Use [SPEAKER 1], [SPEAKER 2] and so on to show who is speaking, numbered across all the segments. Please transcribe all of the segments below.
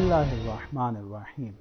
[SPEAKER 1] اللہ الرحمن الرحیم۔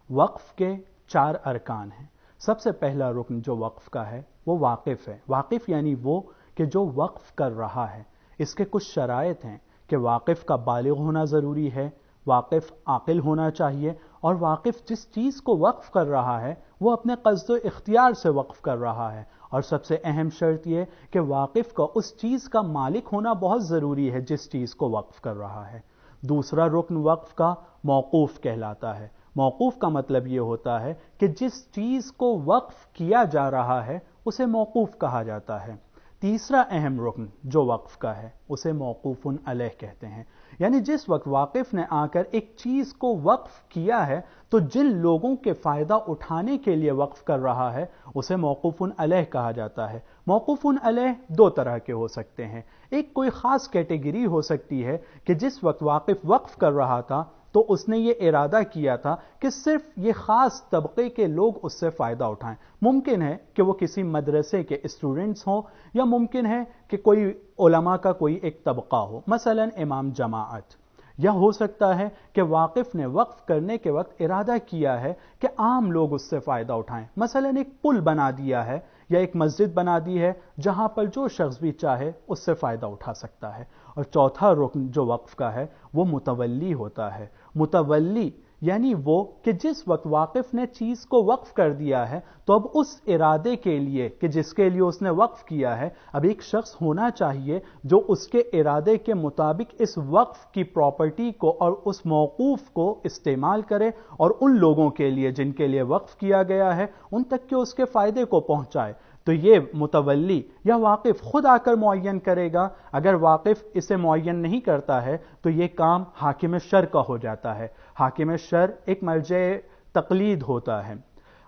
[SPEAKER 1] وقف کے 4 ارکان ہیں۔ سب سے پہلا رکن جو وقف کا ہے وہ واقف ہے۔ واقف یعنی وہ کہ جو وقف کر رہا ہے۔ اس کے کچھ شرائط ہیں کہ واقف کا بالغ ہونا ضروری ہے، واقف عاقل ہونا چاہیے، اور واقف جس چیز کو وقف کر رہا ہے وہ اپنے قصد و اختیار سے وقف کر رہا ہے، اور سب سے اہم شرط یہ کہ واقف کا اس چیز کا مالک ہونا بہت ضروری ہے جس چیز کو وقف کر رہا ہے۔ دوسرا رکن وقف کا موقوف کہلاتا ہے۔ موقوف کا مطلب یہ ہوتا ہے کہ جس چیز کو وقف کیا جا رہا ہے اسے موقوف کہا جاتا ہے۔ تیسرا اہم رکن جو وقف کا ہے اسے موقوف علیہ کہتے ہیں، یعنی جس وقت واقف نے آ کر ایک چیز کو وقف کیا ہے تو جن لوگوں کے فائدہ اٹھانے کے لیے وقف کر رہا ہے اسے موقوف علیہ کہا جاتا ہے۔ موقوف علیہ 2 طرح کے ہو سکتے ہیں۔ ایک کوئی خاص کیٹیگری ہو سکتی ہے کہ جس وقت واقف وقف کر رہا تھا تو اس نے یہ ارادہ کیا تھا کہ صرف یہ خاص طبقے کے لوگ اس سے فائدہ اٹھائیں۔ ممکن ہے کہ وہ کسی مدرسے کے اسٹوڈنٹس ہوں، یا ممکن ہے کہ کوئی علماء کا کوئی ایک طبقہ ہو، مثلا امام جماعت۔ یا ہو سکتا ہے کہ واقف نے وقف کرنے کے وقت ارادہ کیا ہے کہ عام لوگ اس سے فائدہ اٹھائیں، مثلا ایک پل بنا دیا ہے یا ایک مسجد بنا دی ہے جہاں پر جو شخص بھی چاہے اس سے فائدہ اٹھا سکتا ہے۔ اور چوتھا رکن جو وقف کا ہے وہ متولی ہوتا ہے۔ متولی یعنی وہ کہ جس وقت واقف نے چیز کو وقف کر دیا ہے تو اب اس ارادے کے لیے کہ جس کے لیے اس نے وقف کیا ہے اب ایک شخص ہونا چاہیے جو اس کے ارادے کے مطابق اس وقف کی پراپرٹی کو اور اس موقوف کو استعمال کرے اور ان لوگوں کے لیے جن کے لیے وقف کیا گیا ہے ان تک کہ اس کے فائدے کو پہنچائے۔ تو یہ متولی یا واقف خود آ کر معین کرے گا۔ اگر واقف اسے معین نہیں کرتا ہے تو یہ کام حاکم شرع کا ہو جاتا ہے۔ حاکم شرع ایک مرجع تقلید ہوتا ہے۔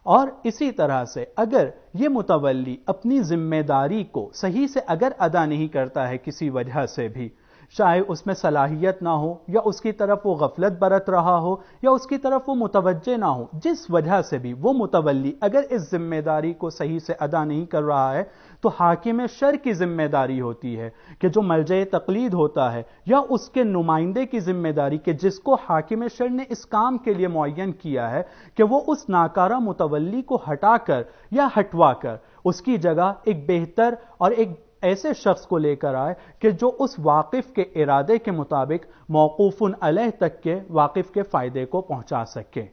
[SPEAKER 1] اور اسی طرح سے اگر یہ متولی اپنی ذمہ داری کو صحیح سے اگر ادا نہیں کرتا ہے کسی وجہ سے بھی، چاہے اس میں صلاحیت نہ ہو یا اس کی طرف وہ غفلت برت رہا ہو یا اس کی طرف وہ متوجہ نہ ہو، جس وجہ سے بھی وہ متولی اگر اس ذمہ داری کو صحیح سے ادا نہیں کر رہا ہے تو حاکم شرع کی ذمہ داری ہوتی ہے کہ جو مرجع تقلید ہوتا ہے یا اس کے نمائندے کی ذمہ داری کہ جس کو حاکم شرع نے اس کام کے لیے معین کیا ہے کہ وہ اس ناکارہ متولی کو ہٹا کر یا ہٹوا کر اس کی جگہ ایک بہتر اور ایک ایسے شخص کو لے کر آئے کہ جو اس واقف کے ارادے کے مطابق موقوف علیہ تک کے واقف کے فائدے کو پہنچا سکے۔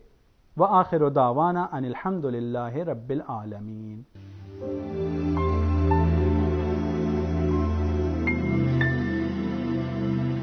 [SPEAKER 1] وآخر دعوانا ان الحمد للہ رب العالمین۔